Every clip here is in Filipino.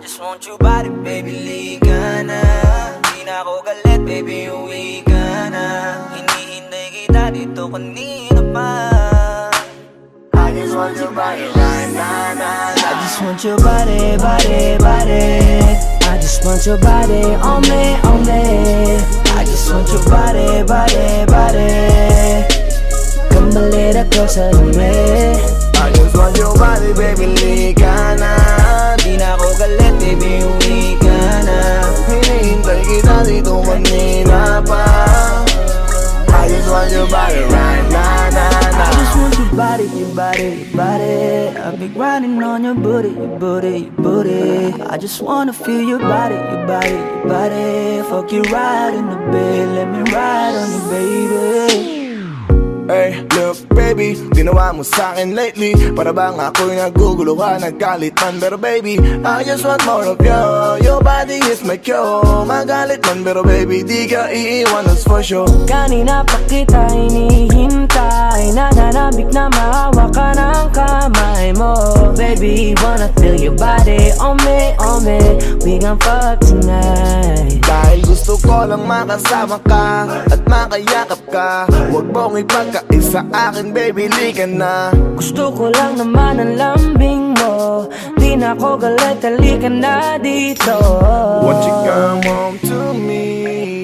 just want your body, baby, liga na. Di na ako galit, baby, uwi ka na. Hinihintay kita dito kanina pa. I just want your body right now, nah, nah. I just want your body, body, body. I just want your body on me, on me. I just want your body, body, body. Come a little closer to me. I just want your body, baby, liga na. Di na ako galit, baby, uwi ka na. Hinihintay kita dito kanina pa. I just want your body right now, nah, nah. I just want your body, your body, your body. I've been grinding on your booty, your booty, your booty. I just wanna feel your body, your body, your body. Fuck you right in the bed, let me ride on you, baby. Hey, look baby, ginawa mo sa'kin lately. Para bang ako'y nagugulo ka, naggalit man. Pero baby, I just want more of you. Your body is my cure. Magalit man, pero baby, di ka iiwan, that's for sure. Kanina pa kita hinihintay, nananabik na mahawa ka ng kamay mo. Baby, wanna feel your body on me, on me. We gon' fuck tonight. Dahil gusto ko lang makasama ka at makayakap ka. Huwag mong ipagkaisa akin, baby, liga na. Gusto ko lang naman ang lambing mo. Di na ako galit, halika na dito. Won't you come home to me,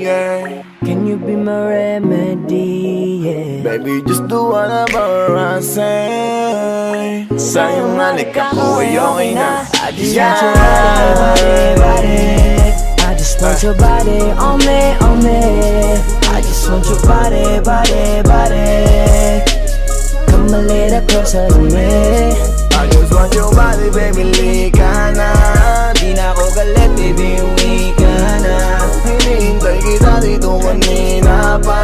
yeah. Can you be my remedy, yeah. Baby, just do whatever I say. Sa'yong halika ko ay okay na. I just want your body, body. I just want your body on me, on me. I just want your body, body, body. Come a little closer to me. I just want your body, baby, liga na. Di na ako galit, baby, uwi ka na. Hinihintay kita dito kanina pa.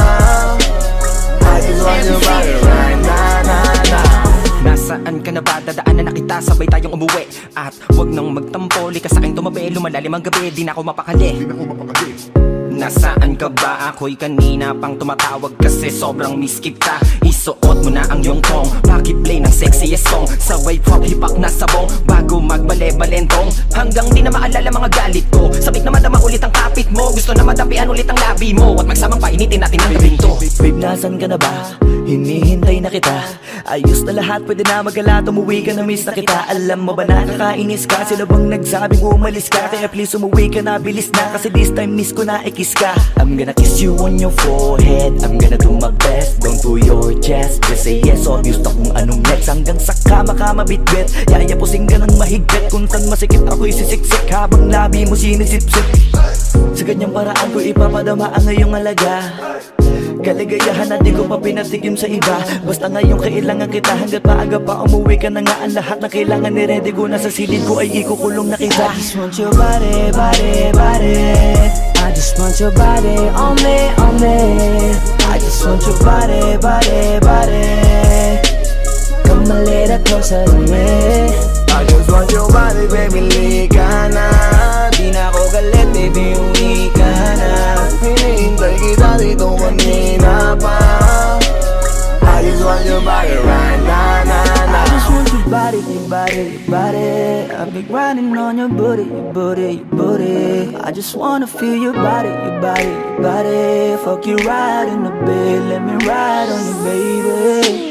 I just want your body right now, nah, nah. Nasaan ka na ba? Dadaanan na kita, sabay tayong umuwi. At wag nang magtampo, lika sa'kin tumabi. Lumalalim ang gabi, di na ako mapakali. Nasaan ka ba? Ako'y kanina pang tumatawag kasi sobrang miss kita. Isuot mo na ang iyong tong, pakiplay ng sexiest song. Sabay pop hipak na sabong, bago magbale-balentong. Hanggang di na maalala mga galit ko. Sabik na madama ulit ang kapit mo. Gusto na madampian ulit ang labi mo. At magsamang painitin natin ang gabing to. Babe, nasan ka na ba? Hinihintay na kita. Ayos na lahat, pwede na magala. Umuwi ka na, miss na kita. Alam mo ba nakakainis ka? Sila bang nagsabing umalis ka? Kaya please umuwi ka na, bilis na. Kasi this time miss ko na kiss ka. I'm gonna kiss you on your forehead. I'm gonna do my best, down to your chest. Just say yes, obvious na kung anong next. Hanggang sa kama ka mabitbit. Yayapusing ka ng mahigpit. Kung saan masikip ako'y sisiksik, habang labi mo sinisipsip. Sa ganyang paraan ko ipapadama ang ngayong alaga. Kaligayahan na di ko pa pinatigim sa iba. Basta ngayon kailangan kita. Hanggat maaga pa umuwi ka na nga. Ang lahat na kailangan ni-ready ko na sa silid ko ay ikukulong na kita. I just want your body, body, body. I just want your body on me, on me. I just want your body, body, body. Come a little closer to me. I just want your body, baby, liga na. Di na ako galit, baby, uwi ka na. Hinihintay kita dito kanina pa. I just want your body right now, nah, nah. I just want your body, your body, your body. I've been grinding on your booty, your booty, your booty. I just wanna feel your body, your body, your body. Fuck you right in the bed, let me ride on you, baby.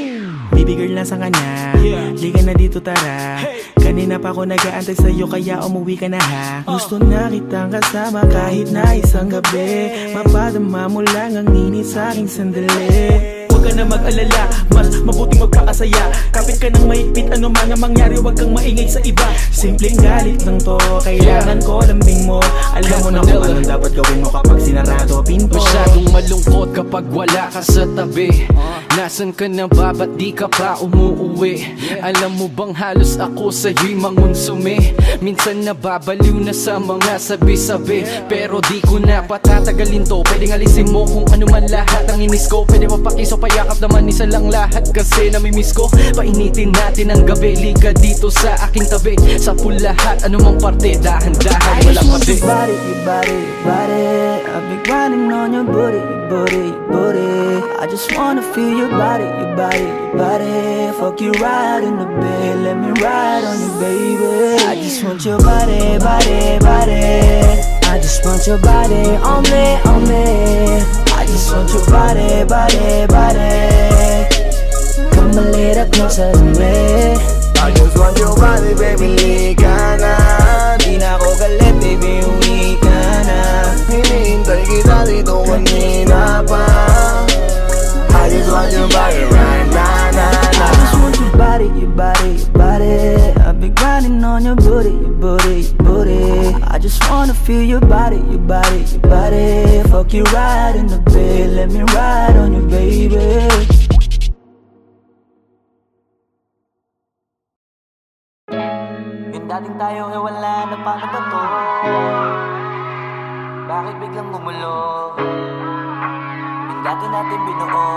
Baby girl, nasa ka na? Liga na dito, tara. Kanina pa ako nag-aantay sa'yo, kaya umuwi ka na ha. Gusto na kitang kasama kahit na isang gabi. Mapadama mo lang ang init sa'king sandali. Huwag ka na mag-alala, mas mabuting magpakasaya. Kapit ka ng mahigpit, ano man ang mangyari, huwag kang maingay sa iba. Simpleng galit lang to, kailangan ko lambing mo. Alam mo na kung anong dapat gawin mo kapag sinarado pinto. Masyadong malungkot kapag wala ka sa tabi. Nasaan ka na ba? Ba't di ka pa umuuwi? Alam mo bang halos ako sa'yo'y mangunsumi? Minsan nababaliw na sa mga sabi-sabi, pero di ko na patatagalin to. Pwedeng alisin mo kung ano man lahat ang inis ko. Pwede mapakiso, payakap naman isa lang lahat. Kasi namimiss ko, painitin natin ang gabi. Liga dito sa aking tabi, sa pulahat, anumang parte, dahan-dahan, walang pati. I just want your body, your body, your body. I've been been grinding on your booty, your booty, your booty. I just wanna feel your body, your body, your body. Fuck you right in the bed, let me ride on you, baby. I just want your body, body, body. I just want your body on me, on me. I just want your body, body, body. Come a little closer to me. I just want your body, baby, lika na. Di na ako galit, baby, uwi ka na. Hinihintay kita dito kanina pa. I just want your body right now, I just want your body, your body, your body. I've been grinding on your booty, your booty, your booty. I just wanna feel your body, your body, your body. Fuck you right in the bed, let me ride on you, baby. Yung dating tayo ay wala na, paano ba to? Bakit biglang gumulo? Yung dati natin binuo,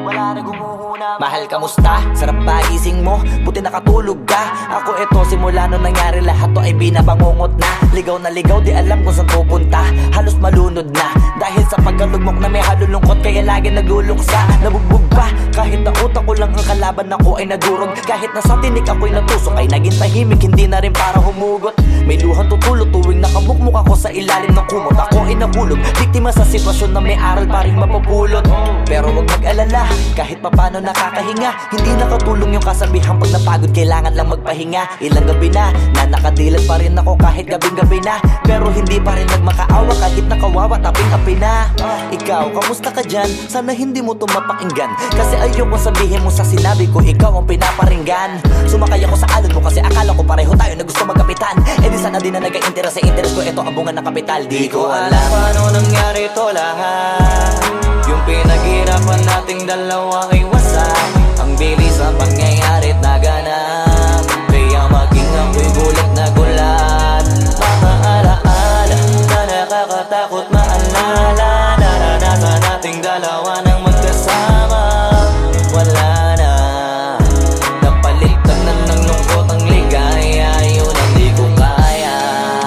wala na gumuhuna. Mahal, kamusta? Sarap ba gising mo? Buti nakatulog ka. Ako eto, simula nung nangyari lahat to ay binabangungot na. Ligaw na ligaw, di alam kung saan pupunta. Halos malunod na dahil sa pagkalugmok na may halulungkot. Kaya lagi nagluluksa, nabugbog pa. Kahit na utak ko lang ang kalaban ako ay nagurog. Kahit na sa tinik ako'y natusok ay naging tahimik, hindi na rin para humugot. May luhang tutulog tuwing nakamukmuk ako sa ilalim ng kumot. Ako ay nahulog, biktima sa sitwasyon na may aral pa rin mapupulot. Pero wag mag-alala, kahit papano nakakahinga. Hindi nakatulong yung kasabihan pag napagod kailangan lang magpahinga. Ilang gabi na nakadilat pa rin ako kahit gabing-gabi na. Pero hindi pa rin nagmakaawa kahit nakawawa taping-api na. Ikaw, kamusta ka dyan? Sana hindi mo to mapakinggan, kasi ayoko sabihin mo sa sinabi ko ikaw ang pinaparinggan. Sumakay ako sa alon mo kasi akala ko pareho tayo na gusto magkapitan. Eh di sana din na nag-interest sa interest ko, ito ang bunga ng kapital. Di ko alam paano nangyari to lahat. Yung pinaghirapan nating dalawa ay wasak. Ang bilis ang pangyayari't naganap, kaya maging ako'y gulat na gulat. Mga alaala na nakakatakot maalala. Naranasan nating dalawa nang magkasama. Wala na, napalitan na ng lungkot ang ligaya. Yun ang di ko kaya.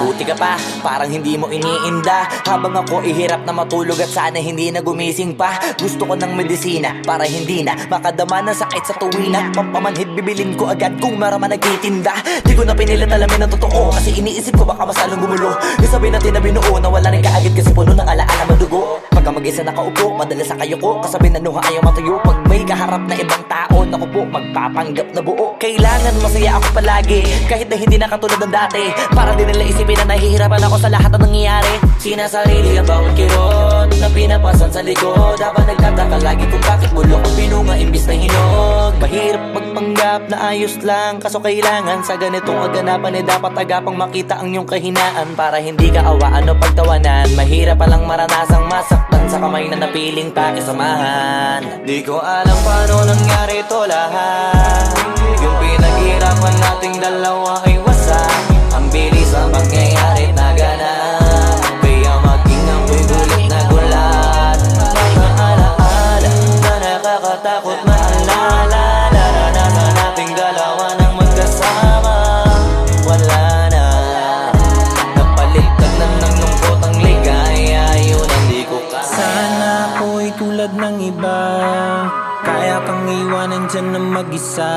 Buti ka pa, parang hindi mo iniinda. Habang ako ihirap na matulog at sana hindi na gumising pa. Gusto ko ng medisina para hindi na makadama ng sakit sa tuwina. Pampamanhid bibilin ko agad kung maraman nagtitinda. Di ko na pinilit alamin ang totoo, kasi iniisip ko baka masalong gumulo. Isabi natin na binuo na wala rin kaagad kasi puno ng alaala madugo. Pagka mag-isa nakaupo, madalas sa kayo ko. Kasabi na nuha ayaw matuyo. Pag may kaharap na ibang tao, naku po, magpapanggap na buo. Kailangan masaya ako palagi, kahit na hindi na katulad ng dati. Para din nila isipin na nahihirapan ako sa lahat ng nangyayari. Sinasarili ang bawat kirot na pinapasan sa likod. Habang nagtataka lagi kung bakit bulok ang pinunga imbis na hinog. Mahirap magpanggap na ayos lang, kaso kailangan sa ganitong aganapan dapat agapang makita ang iyong kahinaan. Para hindi ka awaan o pagtawanan. Mahirap palang maranasang masaktan sa kamay na napiling pakisamahan. Di ko alam paano nangyari to lahat. Yung pinaghirapan nating dalawa ay wasak. Ang bilis ang pangyayari't naganap, kaya maging ako'y gulat na gulat. Mga alaala na nakakatakot maalala. Naranasan nating dalawa nang magkasama. Wala na, napalitan na ng lungkot ang ligaya. Yun ang di ko kaya. Sana ako'y tulad ng iba, kaya kang iwanan dyan na mag-isa.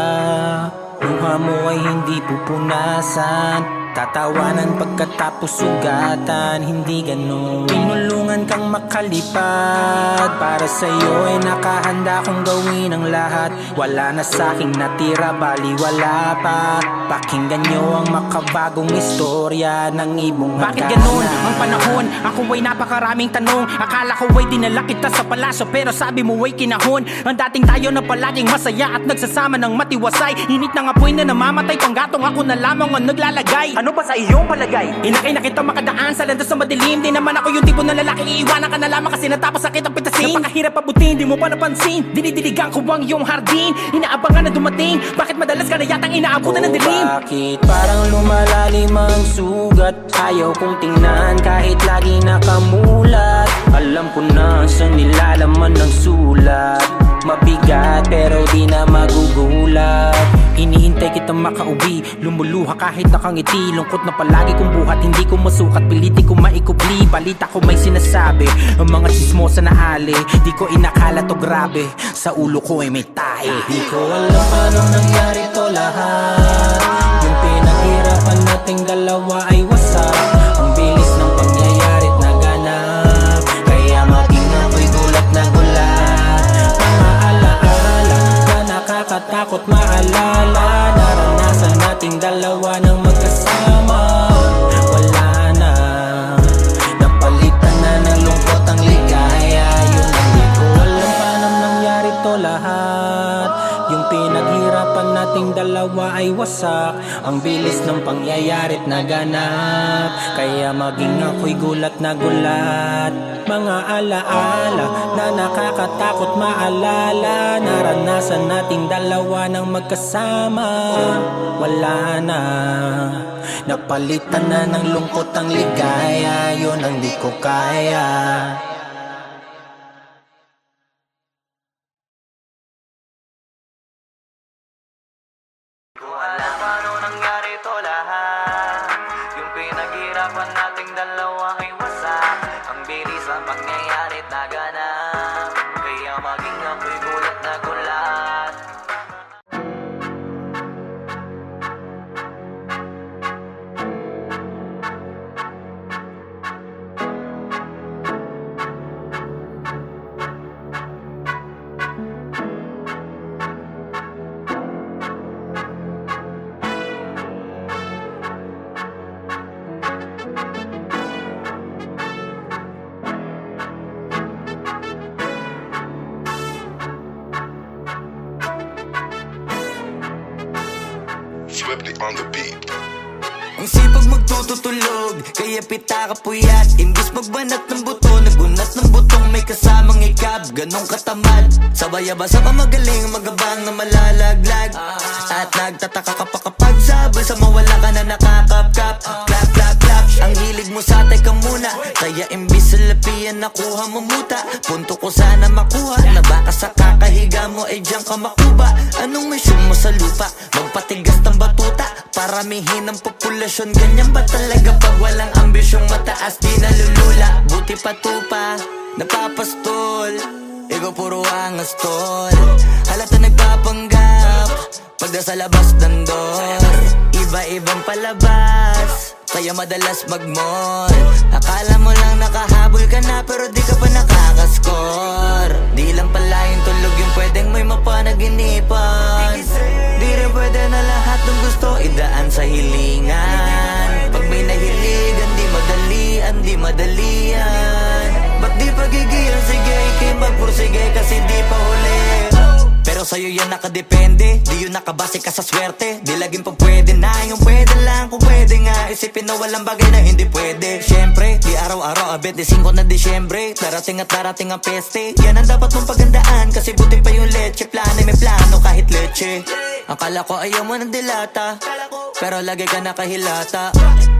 Luha mo ay hindi pupunasan, tatawanan pagkatapos sugatan. Hindi ganon, tinulungan kang makalipad. Para sa'yo ay nakahanda kong gawin ang lahat. Wala na sa'king natira, bali wala pa. Pakinggan nyo ang makabagong istorya ng ibong hagana. Bakit ganun ang panahon? Ako ay napakaraming tanong. Akala ko ay dinala kita sa palasyo, pero sabi mo ay kinahon. Ang dating tayo na palaging masaya at nagsasama ng matiwasay. Init ng apoy na namamatay, panggatong ako na lamang ang naglalagay. Ano ba sa iyong palagay? Inakay na kita makadaan sa landas na madilim. Di naman ako yung tipo na lalaking iiwanan ka na lamang kasi natapos sakit ang pitasin. Napakahirap abutin, di mo pa napansin. Dinidiligan ko ang iyong hardin. Inaabangan na dumating. Bakit madalas ka na yatang inaabutan ng dilim? Bakit parang lumalalim ang sugat? Ayaw kong tingnan kahit lagi nakamulat. Alam ko na sa nilalaman ng sulat. Mabigat pero di na magugulat. Hinihintay kitang makauwi, lumuluha kahit nakangiti. Lungkot na palagi kong buhat, hindi ko masukat. Pilitin ko maikubli mali, balita ko may sinasabi. Ang mga chismosa na ali, di ko inakala to grabe. Sa ulo ko ay may tahi. Di ko alam paano nangyari to lahat. Yung pinaghirapan nating dalawa ay wasak. Ang bilis ng pangyayari't naganap, kaya maging ako'y gulat na gulat. Mga alaala na nakakatakot maalala. Naranasan nating dalawa ng magkasama. Wala na, napalitan na ng lungkot ang ligaya. Yun ang di ko alam paano nangyari to lahat. Yung pinaghirapan nating dalawa ay wasak. Ang bilis ng pangyayari't naganap, kaya maging ako'y gulat na gulat. Mga alaala na nakakatakot maalala. Naranasan nating dalawa ng magkasama. Wala na, napalitan na ng lungkot ang ligaya. Yun ang di ko kaya. Ko alam paano nangyari to lahat. Yung pinaghirapan nating dalawa ay wasak. Ang bilis ang pangyayari't naganap, kaya maging ako'y gulat na gulat. Swifty on the beat. Ang sipag magtututulog, kaya pita ka puyat. Imbis magbanat ng buto, nagunat ng butong may kasamang ikab. Ganong katamad, sabay-abasa pa magaling, magabang na malalaglag. At nagtataka ka pa kapag sabay sa mawala ka na nakakapkap. Clap, clap, clap, ang hilig mo sa teka muna. Kaya imbis sa lapian nakuha mo muta. Punto ko sana makuha, na baka sa kakahiga mo ay diyan ka makuba. Anong mission mo sa lupa? Magpatigas ng batuta, paramihin ang populasyon. Ganyan ba talaga pag walang ambisyong mataas? Di nalulula, buti patupa, napapastol. Ikaw puro angas tol, halata nagpapanggap pagda sa labas ng door. Iba-ibang palabas, kaya madalas mag-mall. Akala mo lang nakahabol ka na, pero di ka pa nakakascore. Di lang pala yung tulog yung pwedeng may mapanaginipan. Di rin pwede na lahat ng gusto idaan sa hilingan. Pag may nahiligan, di madalian. Ba't di pagigil? Sige, ikay magpursige kasi di pa huli. Pero sa'yo yan nakadepende, di yun nakabase ka sa swerte. Di laging pa pwede na, yung pwede lang kung pwede nga. Isipin na walang bagay na hindi pwede. Siyempre, di araw-araw, 25 na Disyembre. Darating at darating ang peste, yan ang dapat mong pagandaan. Kasi buti pa yung leche, plano may plano kahit leche. Akala ko ayaw mo ng dilata, pero lagi ka nakahilata.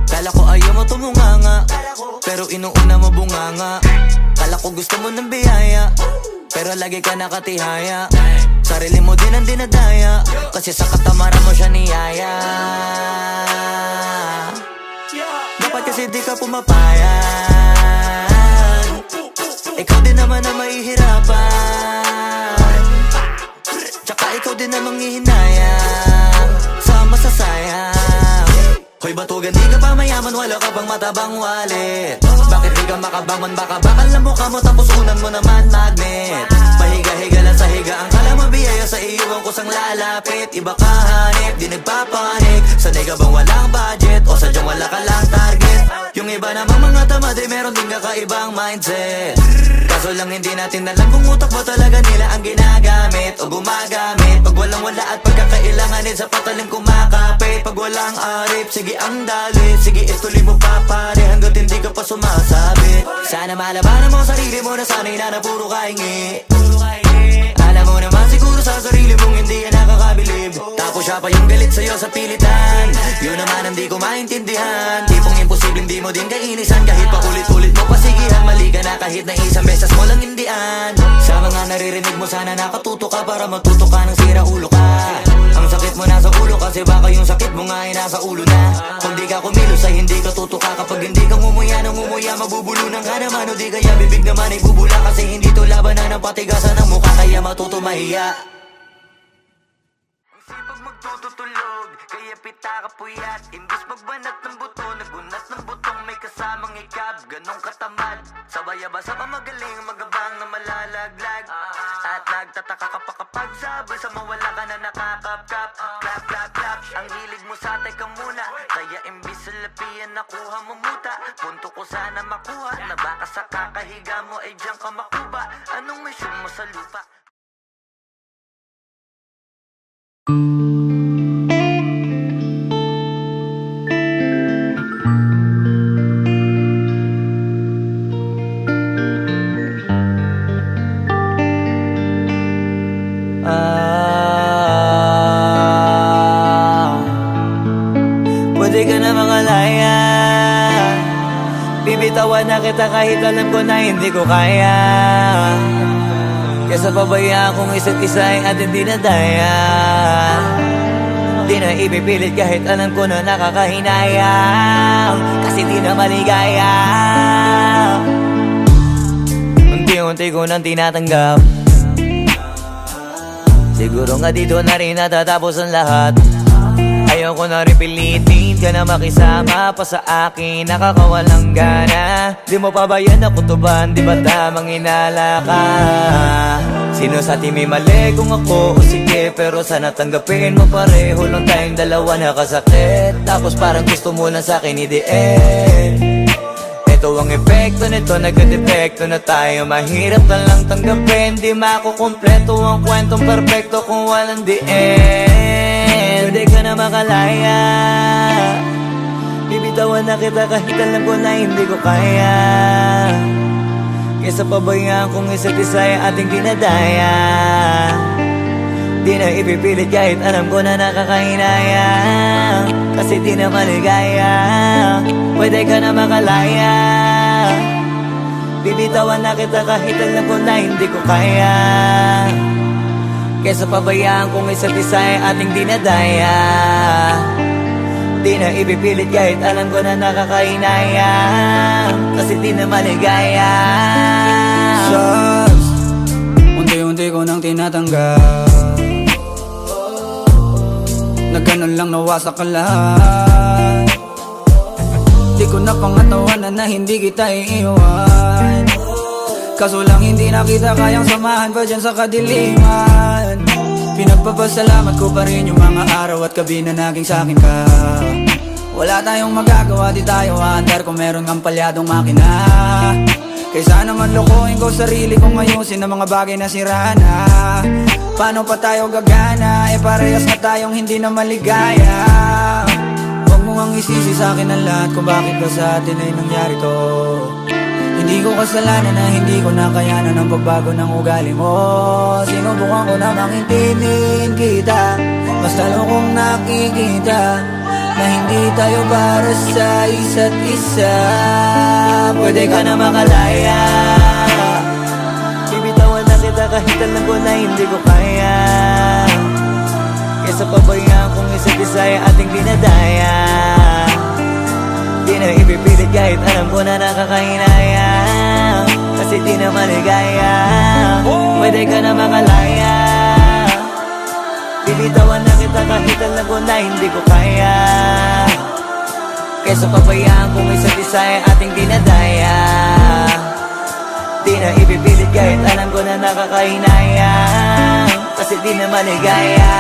Kala ko ayaw mo tumunganga, pero inuuna mo bunganga. Kala ko gusto mo ng biyaya, pero lagi ka nakatihaya. Sarili mo din ang dinadaya, kasi sa katamaran mo siya niyaya. Dapat kasi di ka pumapayag, ikaw din naman na mahihirapan. Tsaka ikaw din namang hihinayang sa masasayang. Hoy batugan, di ka pa mayaman, wala ka bang matabang wallet? Bakit di ka makabangon, baka bakal na mukha mo tapos unan mo naman magnet. Pahiga-higa lang sa higa, ang kala mo biyaya sa iyo ang kusang lalapit. Iba ka hanip, di nagpapanik. Sanay ka bang walang budget o sadyang wala ka lang target? Yung iba namang mga tamad ay meron din kakaibang mindset. Kaso lang hindi natin alam kung utak mo talaga nila ang ginagamit o gumagamit. Pag walang wala at pagkakailanganin sa patalim kumakapit. Pag walang arip, sige ang dali, sige ituloy mo pa pare hanggat hindi ka pa sumasabi. Sana malabanan mo sarili mo na sanay na puro kahingi. Alam mo naman siguro sa sarili mong hindi yan nakakabilib. Tapos siya pa yung galit sa'yo sa pilitan. Yun naman ang di ko maintindihan. Tipong imposibleng di mo din kainisan. Kahit pa ulit-ulit mo pasigihan, mali ka na kahit na isang beses mo lang hindian. Sa mga naririnig mo sana nakatuto ka para matuto ka ng sira ulo ka. Ang sakit mo nasa ulo kasi baka yung sakit mo nga ay nasa ulo na. Kung di ka kumilos ay hindi ka tutuka. Kapag hindi ka ngumuya ng ngumuya, mabubulunan ka naman. O di kaya bibig naman ay bubula. Kasi hindi to labanan ng patigasan ng mukha, kaya matuto mahiya. Ang sipag magtututulog, kaya pita ka puyat. Imbis magbanat ng buto, nagunat ng butong may kasamang ikab. Ganong katamad, sabay-abasa pa magaling, magabang na malalaglag. At nagtataka ka pa kapag sabay sa mawala ka na nakakapkap. Clap, clap, clap, ang hilig mo sa teka muna. Kaya imbis sa lapian nakuha mo muta. Punto ko sana makuha, na baka sa kakahiga mo ay diyan ka makuba. Anong mission mo sa lupa? Pwede ka na mangalaya. Bibitawan na kita kahit alam ko na hindi ko kaya. Kesa pabayaan kung isa't isa ay ating dinadaya. Di na ipipilit kahit alam ko na nakakahinayang. Kasi di na maligaya. Unti-unti ko nang tinatanggap. Siguro nga dito na rin natatapos ang lahat. Ayoko na rin pilitin ka na makisama pa sa akin, nakakawalang gana. Di mo pa ba yan nakutuban, di ba tamang inala ka? Sino sa atin may mali kung ako o sige, pero sana tanggapin mo pareho lang tayong dalawa nakasakit. Tapos parang gusto mo lang sa akin i-end. Ito ang epekto nito, nagka-depekto na tayo. Mahirap na lang tanggapin, di makukumpleto ang kwentong perfecto kung walang the end. Pwede ka na makalaya. Bibitawan na kita kahit alam ko na hindi ko kaya. Kesa pabayaan kung isa't isa ay ating dinadaya. Di na ipipilit kahit alam ko na nakakahinaya. Kasi di na maligaya. Pwede ka na makalaya. Bibitawan na kita kahit alam ko na hindi ko kaya. Kesa pabayaan kung isa't isa ay ating dinadaya. Di na ipipilit kahit alam ko na nakakahinaya. Kasi di na maligaya. Shots, unti-unti ko nang tinatanggap. Na ganun lang nawasak ka lahat. Di ko na pangatawanan na hindi kita iiwan. Kaso lang hindi na kita kayang samahan pa dyan sa kadiliman. Pinagpapasalamat ko pa rin yung mga araw at gabi na naging sa'kin ka. Wala tayong magagawa, di tayo aandar kung meron kang palyadong makina. Kaysa naman lokohin ko sarili kong ayusin ang mga bagay na sira na. Paano pa tayo gagana, eh parehas na tayong hindi na maligaya. Huwag mo ngang isisi sa'kin ang lahat kung bakit ba sa atin ay nangyari to. Hindi ko kasalanan na hindi ko nakayanan ang pagbago ng ugali mo. Sinubukan ko na makintindihin kita, mas lalo kong nakikita na hindi tayo para sa isa't isa. Pwede ka na makalaya. Bibitawan na kita kahit alam ko na hindi ko kaya. Kesa pabayaan kung isa't isa ay ating dinadaya. Di na ipipilit kahit alam ko na nakakahinaya. Kasi di na maligaya. Pwede ka na makalaya. Bibitawan na kita kahit alam ko na hindi ko kaya. Kesa pabayaan kung isa't isa ay ating dinadaya. Di na ipipilit kahit alam ko na nakakahinaya. Kasi di na maligaya.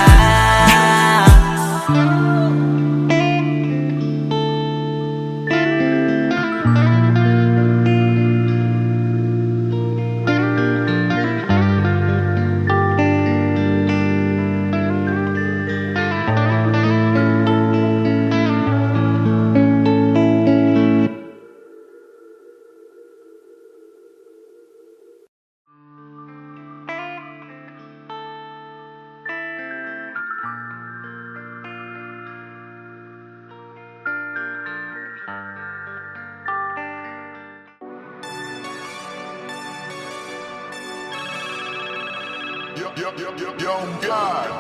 Young God.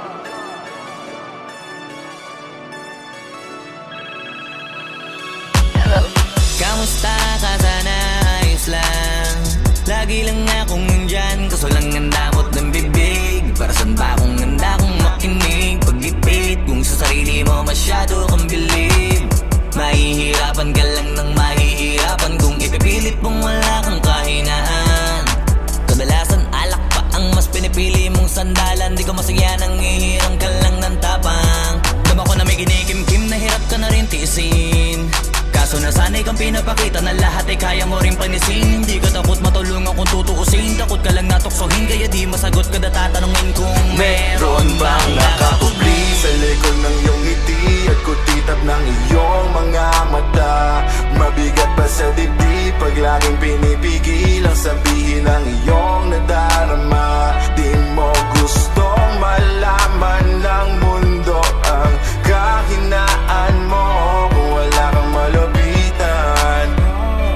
kaya mo rin panisin. Hindi ka takot matulungan kung tutuusin. Takot ka lang natuksohin, kaya di masagot kada tatanungin kung meron bang nakakubli sa likod ng iyong ngiti at kutitap ng iyong mga mata. Mabigat pa sa dibdib pag laging pinipigil ang sabihin ng iyong nadarama. Di mo gustong malaman ng mundo ang kahinaan mo. Kung wala kang malapitan,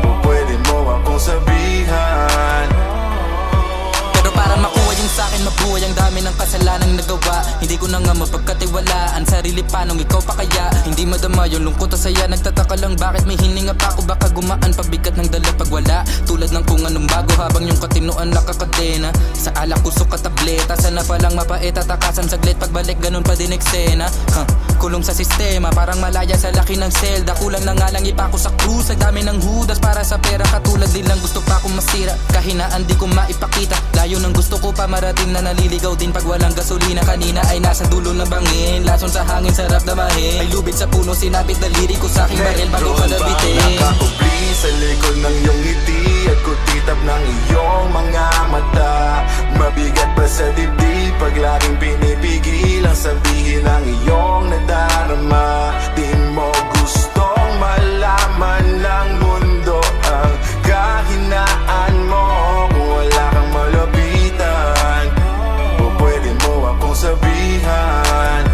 o pwede mo akong sabihan. Pero para makuha yung sa'kin, mabuhay ang dami ng kasalanang nagawa. Hindi ko na nga mapagkatiwalaan sarili panong ikaw pa kaya. Hindi madama yung lungkot at saya. Nagtataka lang bakit may hininga pa ako. Baka gumaan pabigat ng dala pag wala. Tulad ng kung anong bago habang yung katinuan nakakadena. Sa alak kusok ka tableta, sana palang mapait at takasan saglit. Pagbalik ganun pa din eksena. Kulong sa sistema, parang malaya sa laki ng selda. Kulang na nga lang ipako sa krus. Ang dami ng hudas para sa pera. Katulad nilang gusto pa akong masira. Kahinaan di ko maipakita. Layo ng gusto ko pa marating na naliligaw din pag walang gasolina. Kanina ay nasa dulo ng bangin. Lason sa hangin, sarap damahin. May lubid sa puno, sinabit daliri ko sa aking baril bago ka nabitin. Nakakubli sa likod ng iyong ngiti at kutitap ng iyong mga mata. Mabigat pa sa dibdib pag laging pinipigil ang sabihin ng iyong nadarama. Di mo gustong malaman ng mundo ang kahinaan mo. Kung wala kang malapitan, o pwede mo akong sabihan.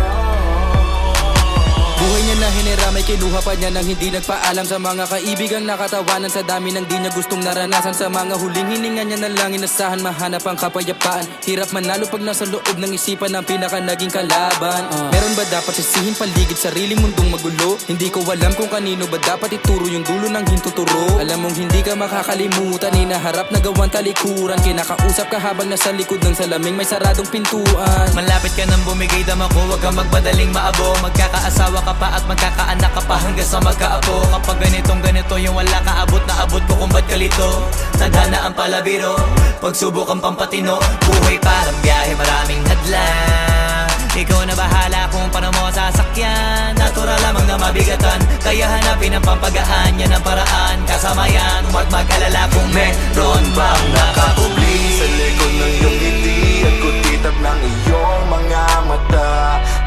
Buhay niya na hinira, may kinuha pa niya nang hindi nagpaalam sa mga kaibigang nakatawanan. Sa dami ng di niya gustong naranasan, sa mga huling hininga niya na lang inasahan mahanap ang kapayapaan. Hirap manalo pag nasa loob ng isipan ng pinaka naging kalaban. Meron ba dapat sisihin paligid sarili mundong magulo? Hindi ko alam kung kanino ba dapat ituro yung dulo ng hintuturo. Alam mong hindi ka makakalimutan, inaharap na gawan talikuran. Kinakausap ka habang nasa likod ng salaming may saradong pintuan. Malapit ka nang bumigay dama ko, huwag kang magpadaling maabo. Magkakaasawa ka pa at magkakaanak ka pa hanggang sa magkaapo. Kapag ganito yung wala ka abot na abot ko kung ba't kalito. Tadhana ang palabiro, pagsubok ang pampatino. Buhay parang biyahe, maraming hadlang. Ikaw na bahala kung paano mo sasakyan. Natural lamang na mabigatan, kaya hanapin ang pampagaan. Yan ang paraan, kasama yan. Huwag mag-alala kung meron bang nakakubli sa likod ng iyong ngiti at kutitap ng iyong mga mata.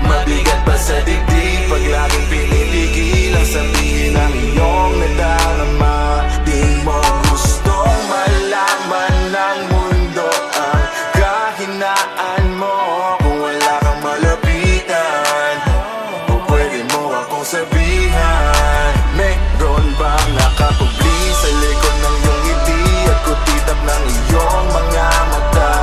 Mabigat pa sa dibdib pag laging pinipigil ang sabihin ng iyong nadarama. Di mo gustong malaman ng mundo ang kahinaan mo. Kung wala kang malapitan, o pwede mo akong sabihan. Meron bang nakakubli sa likod ng iyong ngiti at kutitap ng iyong mga mata.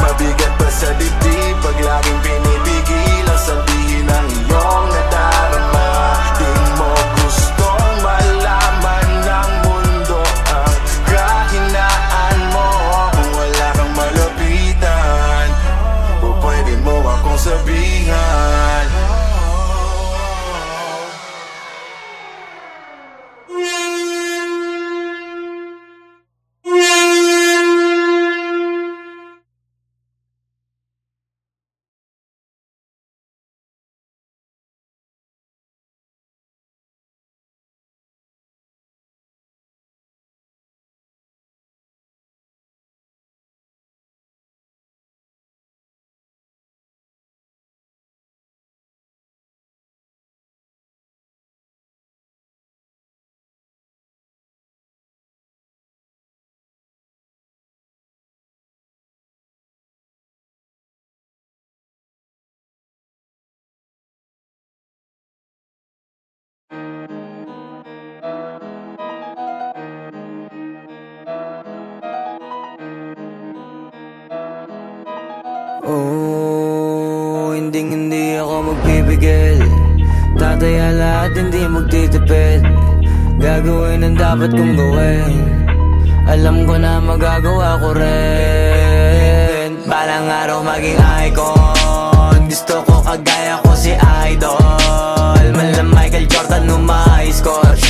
Mabigat pa sa dibdib pag laging pinipigil ang sabihin ng iyong nadarama. Di mo gustong malaman ng mundo ang kahinaan mo. Kung wala kang malapitan, o pwede mo akong sabihan. Oh, hindi ako magpipigil. Tataya lahat, hindi magtitipid. Gagawin ang dapat kong gawin. Alam ko na magagawa ko rin. Balang araw maging icon. Gusto ko kagaya ko si Idol. Mala Michael Jordan score.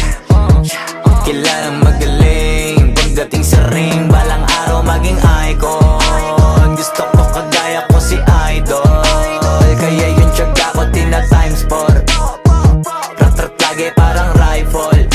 Kilalang magaling pagdating sa ring. Balang araw maging icon. Gusto ko kagaya ko si Idol. Kaya yung tiyaga ko tina-times 4. Rat-rat lagi parang rifle.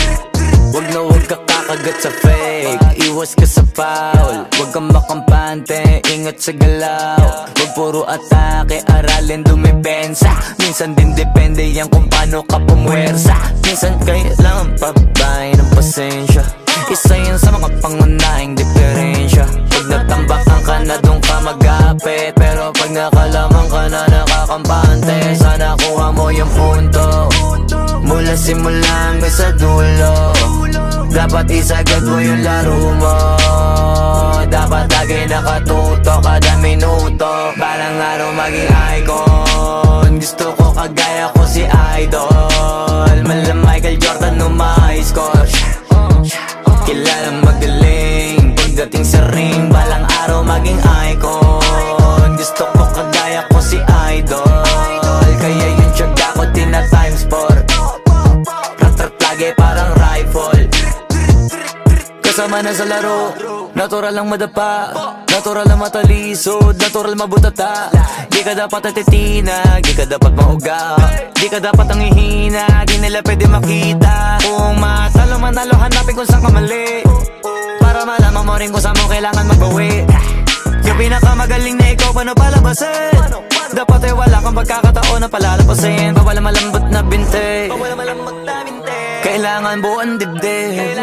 Wag na wag ka kakagat sa face. matik, iwas ka sa foul. Huwag kang makampante, ingat sa galaw. Huwag puro atake, aralin dumipensa. Minsan din depende yan kung paano ka pumwersa. Minsan kailangan pabay ng pasensya. Isa yan sa mga pangunahing diferensya. Pag natambakan ka na doon ka magapit, pero pag nakalaman ka na nakakampante, sana kuha mo yung punto. Mula simula hanggang sa dulo, dapat isagad mo yung laro mo. Dapat lagi nakatuto kada minuto. Balang araw maging icon. Gusto ko kagaya ko si Idol. Mala Michael Jordan nung ma-high score. Kilalang magaling pagdating sa ring. Balang araw maging icon. Gusto ko kagaya ko si Idol. Kaya yung tiyaga ko tina times 4. Rat-rat lagi parang rifle. Kasama na sa laro, natural lang madapa, natural lang matalisod, natural mabutata. Di ka dapat atitina, di ka dapat mauga, di ka dapat ang ihina, di nila pwede makita. Kung matalo manalo, hanapin kung saan ka mali, para malaman mo rin kung saan mo kailangan magbawi. Yung pinakamagaling na ikaw, paano palabasin? Dapat ay wala kang pagkakataon na palalapasin. Bawala malambot na binte, kailangan buuan dibdib.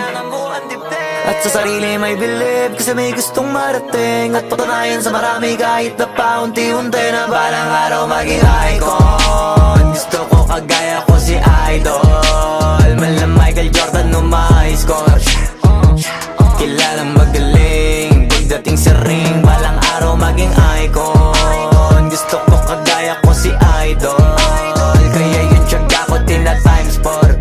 At sa sarili may believe, kasi may gustong marating. At patunayan sa marami kahit na paunti-unti, na balang araw maging icon. Gusto ko kagaya ko si Idol. Mala Michael Jordan nung ma-high score. Kilalang magaling pagdating sa ring. Balang araw maging icon. Gusto ko kagaya ko si Idol. Kaya yung tiyaga ko tina times 4.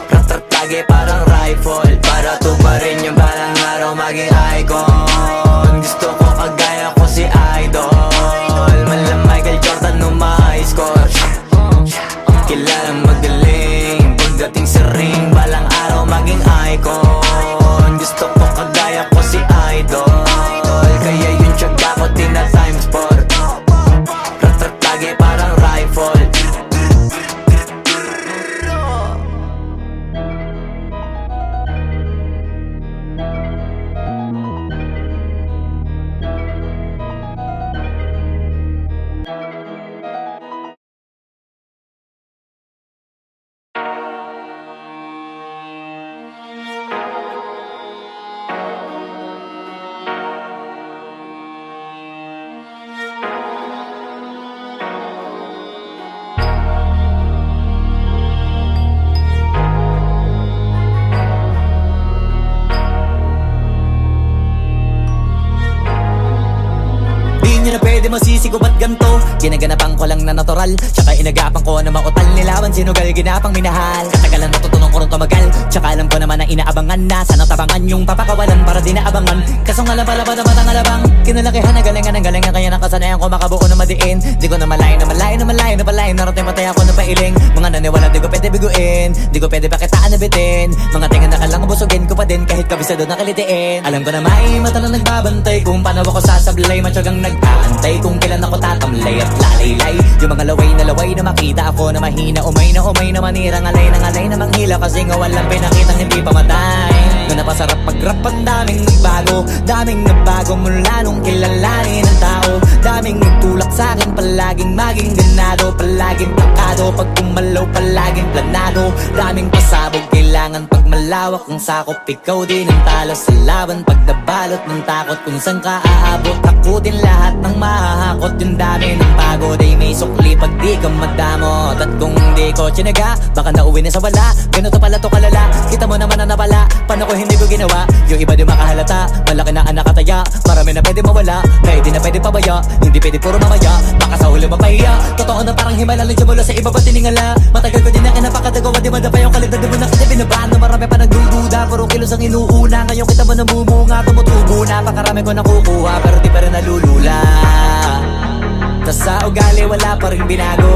Rat-rat lagi parang rifle, para tuparin yung balang araw maging icon. Gusto ko kagaya ko si Idol. Mala Michael Jordan nung ma-high score. Kilalang magaling pagdating sa ring. Balang araw maging icon. Gusto ko kagaya ko si Idol. Kaya yung tiyaga ko tina times 4. Rat-rat lagi parang rifle. Masisig ko ba't ganto? Ginaganapan ko lang na natural, tsaka inagapan ko na mautal. Nilawan sinugal, ginapang minahal. Katagalan natutunong ko rin tumagal, tsaka alam ko naman na inaabangan na. Sana tabangan yung papakawalan para di naabangan. Kaso nga lang pala ba naman ang alabang kinalakihan na galingan ng galingan. Kaya nakasanayan ko makabuo na madiin. Di ko na malayo na malayo na malayo na palayo. Narating patay ako na pailing. Mga naniwala di ko pwede biguin, di ko pwede pakitaan na bitin. Mga tinga na kalang busugin ko pa din kahit kabisado na kalitiin. Alam ko na may mata na nagbabantay kung paano ako sasablay. Matyagang nag-aantay kung kailan ako tatamlay at lalaylay. Yung mga laway na makita ako na mahina. Umay na manirang alay na manghila. Kasi nga walang pinakitang hindi pamatay. Na napasarap pag-rap ang daming nagbago mula nung kilalanin ang tao. Daming nagtulak sa'kin, palaging maging ganado. Palaging takado, pag kumalaw palaging planado. Daming pasabog, kailangan pag malawak ang sakop. Ikaw din ang talo sa laban pag nabalot ng takot. Kung saan ka aabot, takutin lahat ng mahahakot. Yung dami ng pagod ay may sukli pag di ka madamot. At kung di ko tsinaga, baka nauwi na sa wala. Ganito pala to kalala, kita mo naman na napala. Paano ko hindi ko ginawa? Yung iba di makahalata, malaki na anak kataya. Marami na pwede mawala, kaya di na pwede pabaya. Hindi pwede puro mamaya, baka sa huli mapahiya. Totoo na parang himala lang mula sa iba pa tiningala. Matagal ko din na kinapakadagawa, di madapa yung kalidad. Di mo na kasi binabaan na marami pa nagdududa. Puro kilos ang inuuna, ngayon kita mo namumunga. Tumutubo na, pakarami ko nakukuha, pero di pa rin nalulula. Tas sa ugali wala pa rin binago.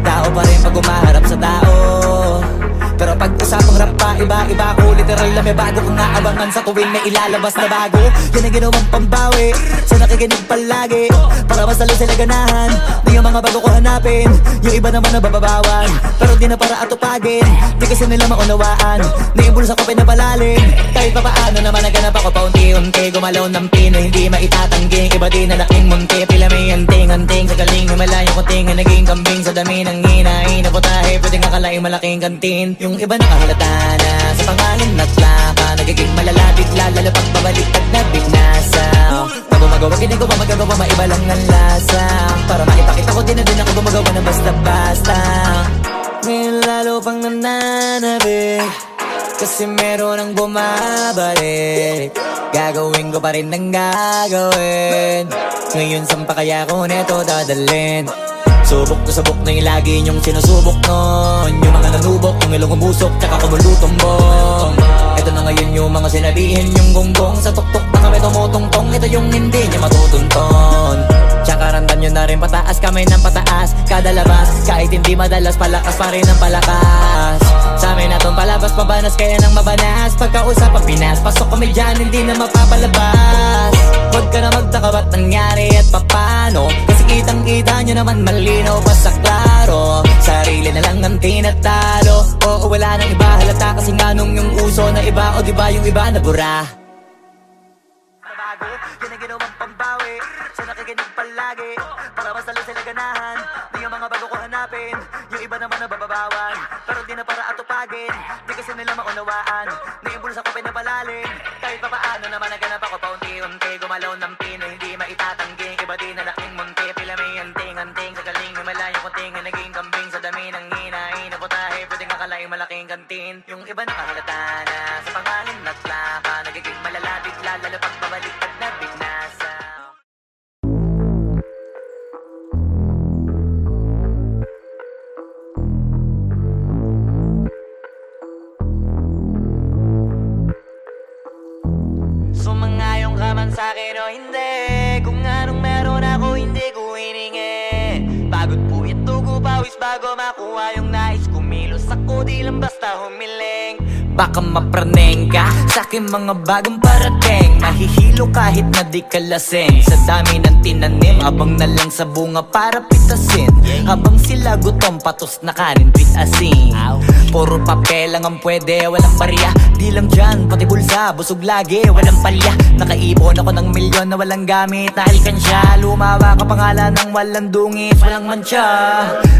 Tao pa rin pag umaharap sa tao. Pero pag usapang rap pa, iba-iba ako. Literal na may bago kong naabangan sa tuwing may ilalabas na bago. Yan ang ginawang pambawi sa nakikinig palagi, para mas lalo sila ganahan na yung mga bago ko hanapin. Yung iba naman na bababawan, pero di na para atupagin. Di kasi nila maunawaan na yung bulsa ko pinapalalim. Kahit pa paano naman naganap ako paunti-unti. Gumalaw ng pino, hindi maitatanggi. Iba din na laking munti, pila may anting-anting. Sa galing humalayo kunting na naging kambing. Sa dami ng hinahin na putahe, pwedeng akalaing malaking kantin. Yung iba nakahalata na sa pangalan na tlaka, nagiging malalapit lalo pag pabaliktad na bignasa. Gumagawa, ginagawa, magagawa, maiba lang ang lasa. Para maipakita ko din na din ako gumagawa ng basta-basta. Ngayon lalo pang nananabik, kasi meron ang bumabalik. Gagawin ko pa rin ang gagawin. Ngayon saan pa kaya ko neto dadalhin? Subok na subok na yung lagi niyong sinusubok nun. Yung mga nanubok, yung ilong umusok, tsaka kumulutong bong. Ito na ngayon yung mga sinabihin yung gonggong. Sa tuktok na kami tumutungtong, ito yung hindi niya matutunton. Tsaka randan nyo na rin pataas, kamay ng pataas kada labas, kahit hindi madalas, palakas pa rin ang palakas. Sa amin na tong palabas, pabanas kaya nang mabanas. Pagkausap ang Pinas, pasok kami dyan, hindi na mapapalabas. Huwag ka na magtaka ba't nangyari at papano, kasi kitang-kita nyo naman malinaw pa sa klaro. Sarili na lang ang tinatalo, oo wala nang iba halata, kasi nga nung yung uso na iba, o diba yung iba na bura. Nabago, yan ang ginawang pambawi sa nakikinig palagi, para mas lalo sila ganahan na yung mga bago ko hanapin. Yung iba naman na bababawan, pero di na para atupagin. Di kasi nila maunawaan na yung bulsa ko pinapalalim. Kahit pa paano naman naganap ako paunti-unti. Gumalaw ng pino, hindi maitatanggi. Iba din na laking munti, pila may anting-anting. Sa galing humalayo kunting na naging kambing. Sa dami ng hinahin na putahe, pwedeng akalaing malaking kantin. Yung iba nakahalata na sa pangalan na tlaka, nagiging malalapit lalo pag pabaliktad na bignasa. Sumangayong ka man sa'kin o hindi, kung anong meron ako hindi ko hiningi. Pagod po ito ko pawis bago makuha yung nais. Kumilos ako di lang basta humiling. Baka mapraneng ka sa'kin mga bagong parating. Mahihilo kahit na di ka lasing. Sa dami ng tinanim, abang na lang sa bunga para pitasin. Habang sila gutom, patos na kanin with asin. Puro papel lang ang pwede, walang barya. Di lang dyan, pati bulsa, busog lagi, walang palya. Nakaipon ako ng milyon na walang gamit na alkansya. Lumawa ka pangalan ng walang dungis, walang mancha.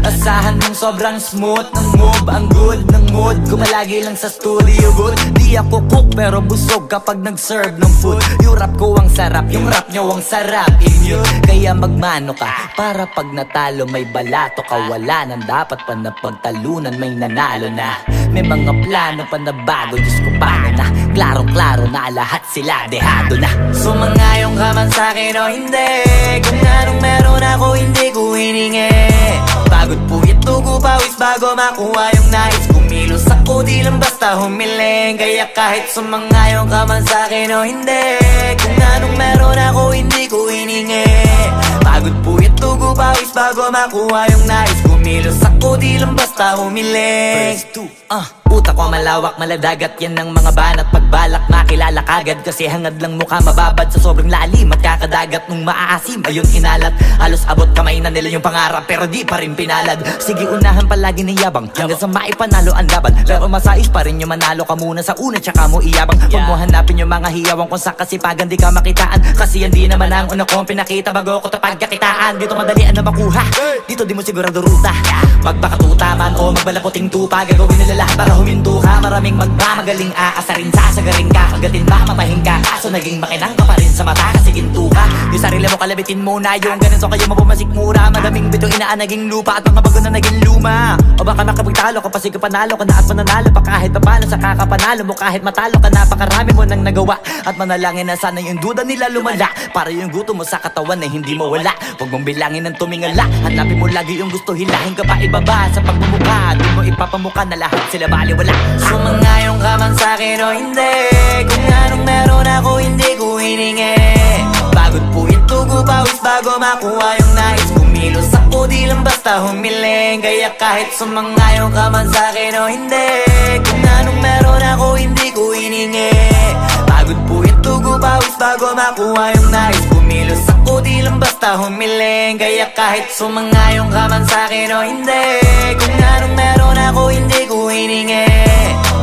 Asahan mong sobrang smooth ng move, ang good ng mood. Kumalagi lang sa studio good. Di ako cook pero busog kapag nag-serve ng food. Yung rap ko ang sarap, yung rap nyo ang sarap. Immune, kaya magmano ka para pag natalo may balato ka. Wala nang dapat pa na pagtalunan, may nanalo na. May mga plano pa na bago, Diyos ko paano na. Klarong-klaro na lahat sila dehado na. Sumangayong ka man sa'kin o hindi, kung anong meron ako hindi ko hiningi. Pagod po ito ko pawis bago makuha yung nais. Kumilos ako di lang basta humiling. Kaya kahit sumangayong ka man sa'kin o hindi, kung anong meron ako hindi ko hiningi. Pagod po ito ko pawis bago makuha yung nais. Kumilos ako di lang basta humiling. Utak ko malawak, maladagat, yan ang mga banat. Pagbalak makilala kagad, kasi hangad lang mukha mababad sa sobrang lalim. At kakadagat nung maaasim, ayun inalat. Halos abot kamay na nila yung pangarap, pero di pa rin pinalad. Sige unahan palagi ng yabang, hanggang sa maipanalo ang laban. Pero masais pa rin yung manalo ka muna sa una, tsaka mo iyabang. Huwag mo hanapin yung mga hiyawang kung sa kasipagan di ka makitaan. Kasi yan di naman ang una kong pinakita bago ko tapagkakitaan. Dito madalian na makuha, dito di mo sigurado ruta. Magpakatuta man o magbalaputing tupa, gagawin nila lahat para huminto ka. Maraming magmamagaling aasarin, sasagaring ka, kagatin ba mamahin ka. Kaso naging makinang ka pa rin sa mata kasi ginto ka. Yung sarili mo kalabitin muna, yung ganito kayo mapumasik mura. Madaming bito inaan naging lupa at mga bago na naging luma. O baka makapagtalo ka pa, sige panalo ka na at mananalo pa kahit papano sa kakapanalo mo. Kahit matalo ka, napakarami mo nang nagawa. At manalangin na sana yung duda nila lumala, para yung gutom mo sa katawan na hindi mawala. Huwag mong bilangin ng tumingala, hanapin mo lagi yung gusto, hilahin ka pa ibaba sa pagmumukha. Di mo ipapamuka na lahat sila baliwala. Sumangayong ka man sa'kin o hindi, kung anong meron ako hindi ko hiningi. Pagod po ito ko pawis bago makuha yung nais. Kumilos ako di lang basta basta humiling. Kaya kahit sumangayon ka man sa'kin o hindi, kung anong meron ako hindi ko hiningi. Pagod po yung tugo pawis bago makuha yung nais. Kumilos ako di lang basta humiling. Kaya kahit sumangayon ka man sa'kin o hindi, kung anong meron ako hindi ko hiningi.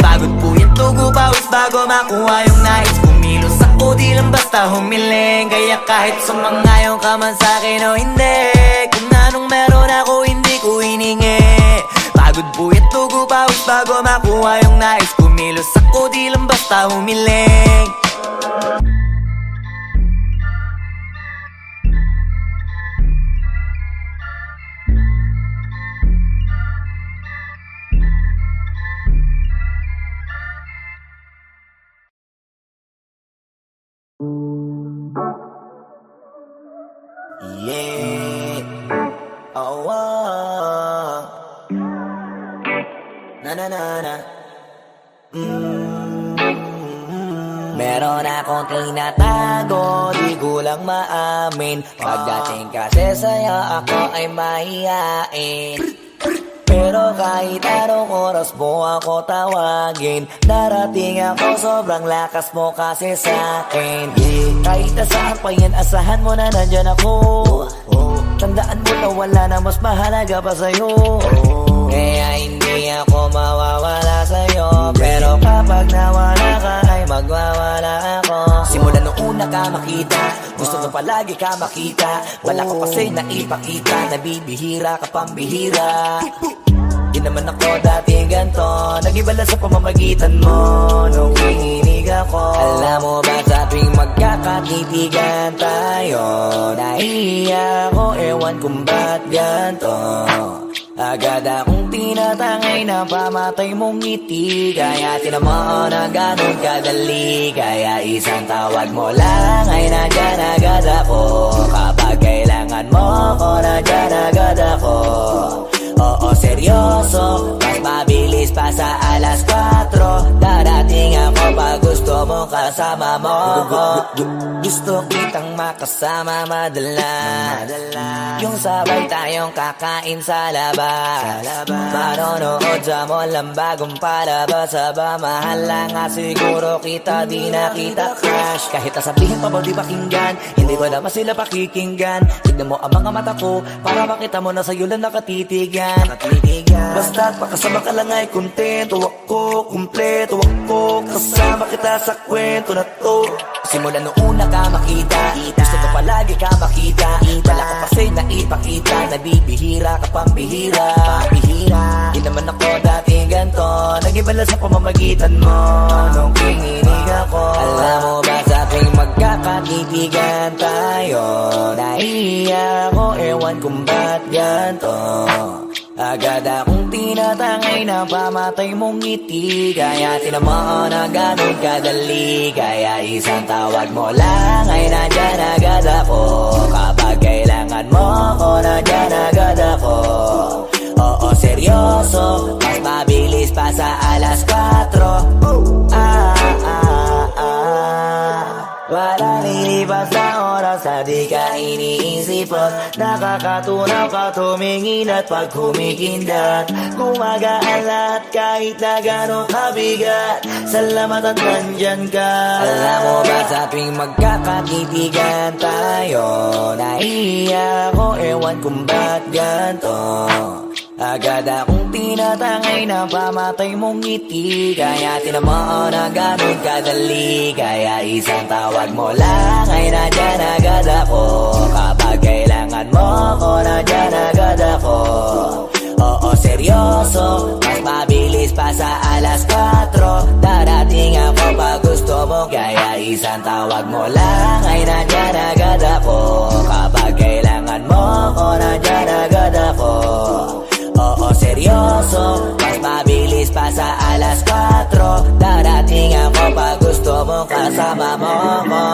Pagod po yung tugo pawis bago makuha yung nais. Kumilos ako di lang basta humiling. Kaya kahit sumangayon ka man sa'kin o hindi, kung anong meron ako hindi ko hiningi. Pagod po yung tugo pawis bago makuha yung nais. Kumilos ako di lang basta humiling. Yeah. Oh, oh. Na na na na. Meron akong tinatago, di ko lang maamin. Pagdating kasi sa'yo ako ay mahihain. Pero kahit anong oras mo ako tawagin, darating ako, sobrang lakas mo kasi sa'kin. Kahit nasaan pa yan, asahan mo na nandyan ako. Tandaan mo na wala na mas mahalaga pa sa'yo. Kaya hindi ako mawawala sa'yo. Pero kapag nawala ka ay magwawala ako. Simula nung una ka makita, gusto ko palagi ka makita. Wala ko kasi naipakita, nabibihira ka pambihira. Di naman ako dati ganto, nag-iba sa pamamagitan mo nung kininig ako. Alam mo ba sa tuwing magkakakitigan tayo, nahiya ako, ewan kung ba't ganto. Agad akong tinatangay na pamatay mong ngiti. Kaya tinamaan na ganun kadali. Kaya isang tawag mo lang ay nandyan agad ako. Kapag kailangan mo ako, nandyan agad ako. Oo, seryoso, mas mabilis pa sa alas 4. Darating ako pag gusto mo kasama mo ko. Gusto kitang makasama madalas, yung sabay tayong kakain sa labas. Manonood sa mall ang bagong palabas. Aba, mahal lang nga siguro kita, di na kita crush. Kahit nasabihin pa ba di pakinggan, hindi ko naman sila pakikinggan. Tignan mo ang mga mata ko, para makita mo na sa'yo lang nakatitigan. Basta't pakasama ka lang ay kontento ako, kumpleto ako. Kasama kita sa kwento na to. Simula nung una ka makita, gusto ko palagi ka makita. Wala ko kasi naipakita, nabibihira ka pambihira. Di naman ako dati ganto, nag-iba sa pamamagitan mo nung kininig ako. Alam mo ba sa tuwing magkakakitigan tayo, nahiya ako, ewan kung ba't ganto. Agad akong tinatangay na pamatay mong ngiti. Kaya tinamaan na ganun kadali. Kaya isang tawag mo lang ay nandyan agad ako. Kapag kailangan mo ako, nandyan agad ako. Oo, seryoso, mas mabilis pa sa alas 4. Wala lilipas na oras na di ka iniisipot. Nakakatunaw ka tumingin at pag humikindat, gumagaan lahat kahit na gano'ng kabigat. Salamat at nandyan ka. Alam mo ba sa tuwing magkakakitigan tayo, nahiya ako, ewan kung ba't ganto. Agad akong tinatangay na pamatay mong ngiti. Kaya tinamaan na ganun kadali. Kaya isang tawag mo lang ay nandyan agad ako. Kapag kailangan mo ako, nandyan agad ako. Oo, seryoso, mas mabilis pa sa alas 4. Darating ako pag gusto mo. Kaya isang tawag mo lang ay nandyan agad ako. Kapag kailangan mo ako, nandyan agad ako. Oo, seryoso, mas mabilis pa sa alas 4. Darating ako pag gusto mo kasama mo ko.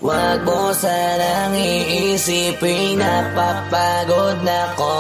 Wag mo sanang iisipin napapagod na ko.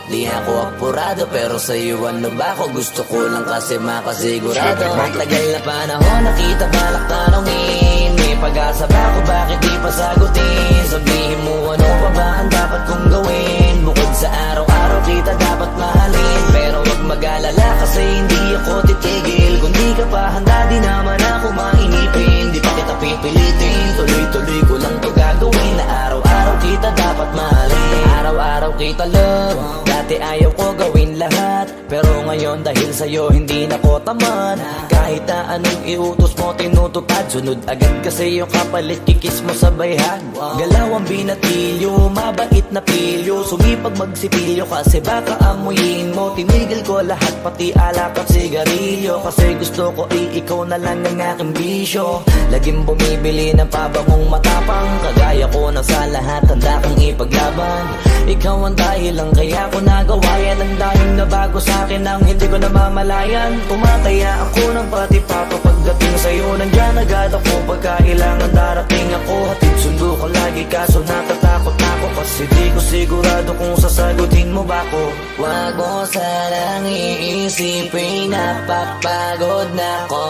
Di ako apurado pero sa'yo ano ba ako? Gusto ko lang kasi makasigurado. Matagal na panahon nakita balak tanongin, may pag-asa ba ako bakit di pa sagutin? Sabihin mo ano pa ba ang dapat kong gawin? Bukod sa araw-araw kita dapat mahalin, pero wag mag-alala kasi hindi ako titigil. Kung di ka pa handa di naman ako mainipin. Di pa kita pipilitin, tuloy-tuloy ko lang to gagawin. Na araw-araw kita dapat mahalin, araw-araw kita love. Dati ayaw ko gawin lahat, pero ngayon dahil sa'yo hindi na ko tamad. Kahit na anong iutos mo tinutupad, sunod agad kasi yung kapalit kikis mo sa bayhan. Galaw ang binatilyo, mabait na pilyo, sumipag magsipilyo kasi baka amuyin mo. Tinigil ko lahat pati alak at sigarilyo, kasi gusto ko ikaw na lang ang aking bisyo. Laging bumibili ng pabangong matapang, kagaya ko na sa lahat handa kang ipaglaban. Ikaw ang dahilan kaya ko nagawa yan, ang daming nabago sa'kin nang hindi ko namamalayan. Tumataya ako ng pati-pato pagdating sa'yo, nandiyan agad ako pagkailangan darating ako. Hatid sundo ko lagi kaso natatakot ako, kasi di ko sigurado kung sasagutin mo ba ko. Wag mo sanang iisipin napapagod na ko.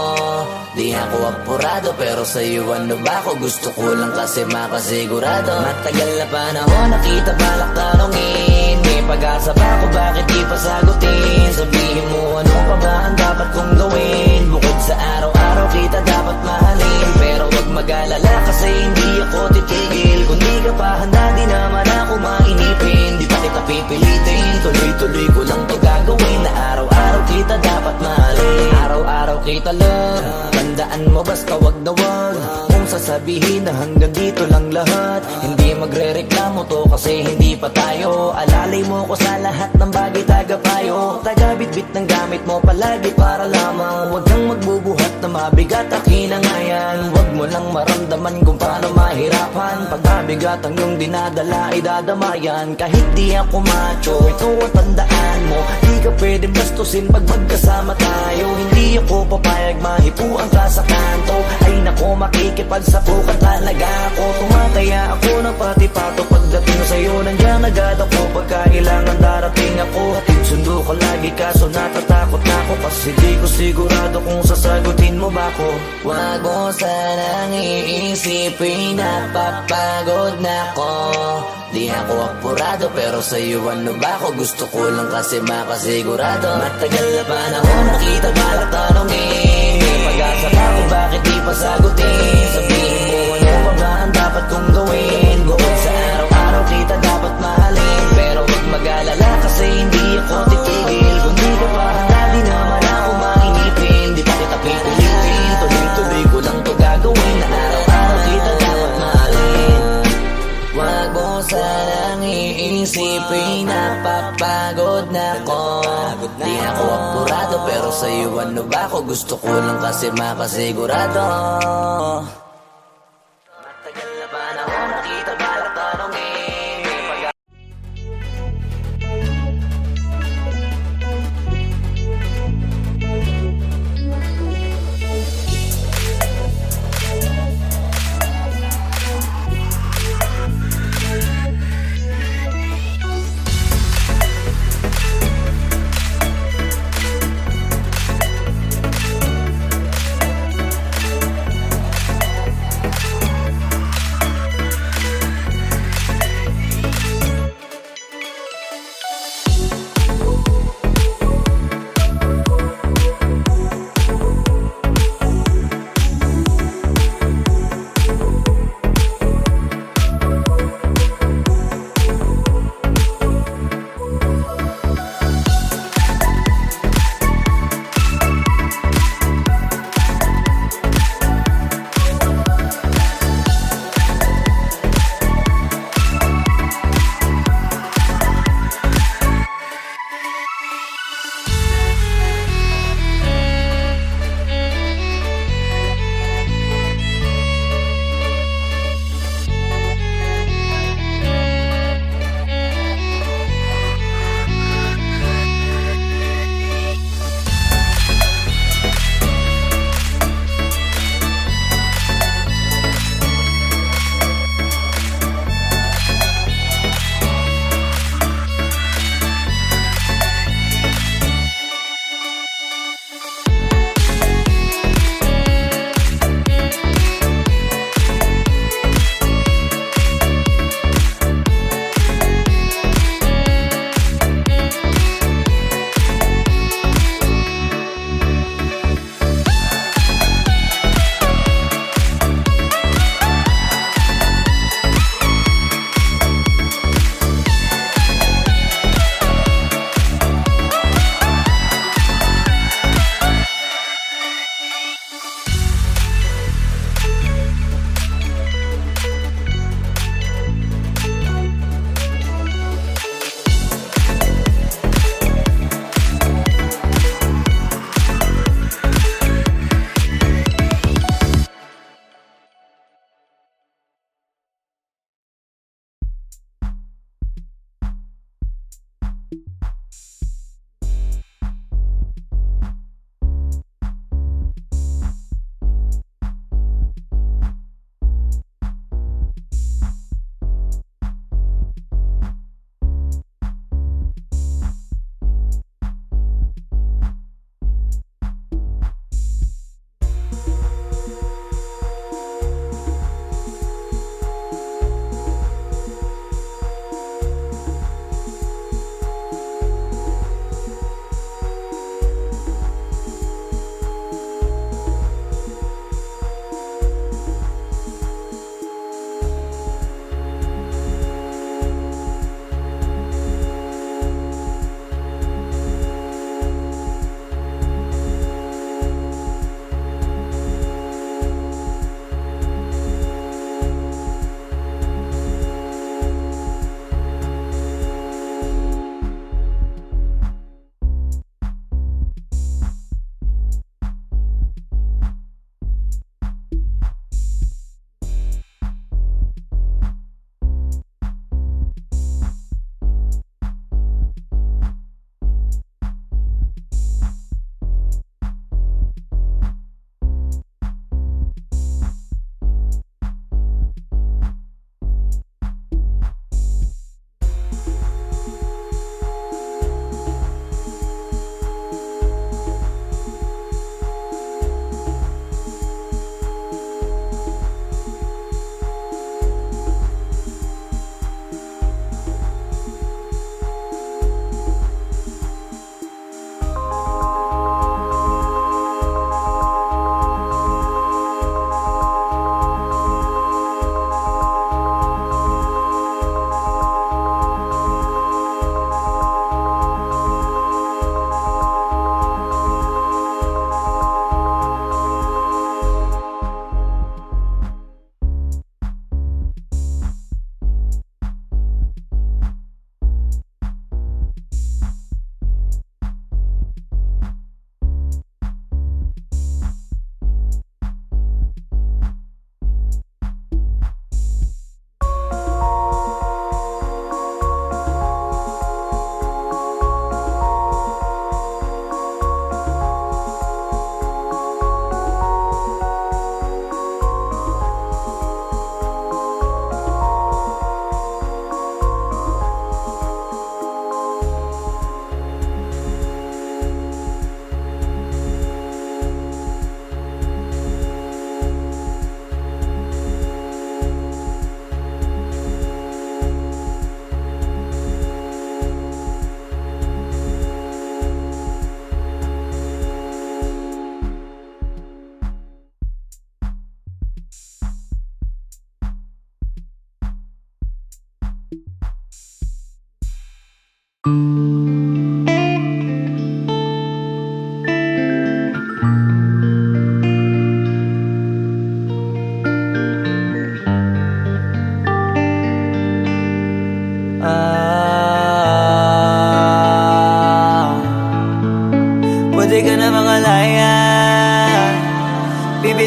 Di ako apurado pero sa'yo ano ba ako? Gusto ko lang kasi makasigurado. Matagal na panahon nakita balak tanongin, may pag-asa ba ako bakit di pa sagutin? Sabihin mo ano pa ba ang dapat kong gawin? Bukod sa araw-araw kita dapat mahalin, pero wag mag-alala kasi hindi ako titigil. Kung di ka pa handa di naman ako mainipin. Di pa kita pipilitin, tuloy-tuloy ko lang to gagawin. Na araw-araw kita dapat mahalin, araw-araw kita love. Tandaan mo basta wag na wag kung sasabihin na hanggang dito lang lahat. Hindi magre-reklamo to kasi hindi pa tayo. Alalay mo ko sa lahat ng bagay tagapayo. Tagabit-bit ng gamit mo palagi para lamang wag kang magbubuhat na mabigat akin ang ayan. Wag mo lang maramdaman kung paano mahirapan. Pag mabigat ang iyong dinadala ay dadamayan. Kahit di ako macho, ito ang tandaan mo. Di ka pwede bastusin pag magkasama tayo. Hindi ako papayag mahipuan ka sa kanto. Ay nako makikipagsapukan talaga ako. Tumataya ako ng pati-pato pagdating sa'yo, nandiyan agad ako pagkailangan darating ako. Hatid sundo ko lagi kaso natatakot na ako, kasi di ko sigurado kung sasagutin mo ba ko. Wag mo sanang iisipin napapagod na ko. Di ako apurado pero sa'yo ano ba ako? Gusto ko lang kasi makasigurado. Matagal na panahon nakita balak tanongin, may pag-asa ba ako bakit di pa sagutin? Sabihin mo ano pa ba ang dapat kong gawin? Bukod sa araw-araw kita dapat mahalin, pero wag mag-alala kasi hindi ako titigil. Kung di ka pa handa di naman ako mainipin. Di pa kita pipilitin, tuloy-tuloy ko lang to gagawin. Na araw-araw kita dapat mahalin. Wag mo sanang iisipin napapagod na ko. Di ako apurado pero sa'yo ano ba ako? Gusto ko lang kasi makasigurado. Matagal na panahon nakita balak tanongin, may pag-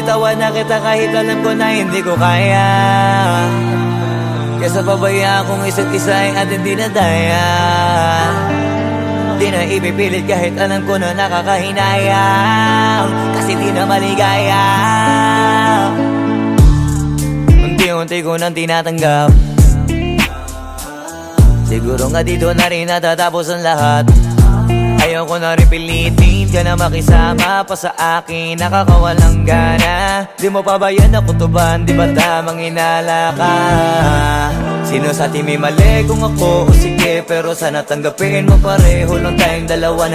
bitawan na kita kahit alam ko na hindi ko kaya. Kesa pabayaan kong isa't isa ay atin di na daya. Di na ipipilit kahit alam ko na nakakahinayang, kasi di na maligaya. Unti-unti ko nang tinatanggap, siguro nga dito na rin natatapos ang lahat. Ayaw ko na rin pilitin ka na makisama pa sa akin, nakakawalang gana. Di mo pa ba yan nakutuban, di ba tamang inala ka? Sino sa atin may mali kung ako o sige, pero sana tanggapin mo pareho lang tayong dalawa na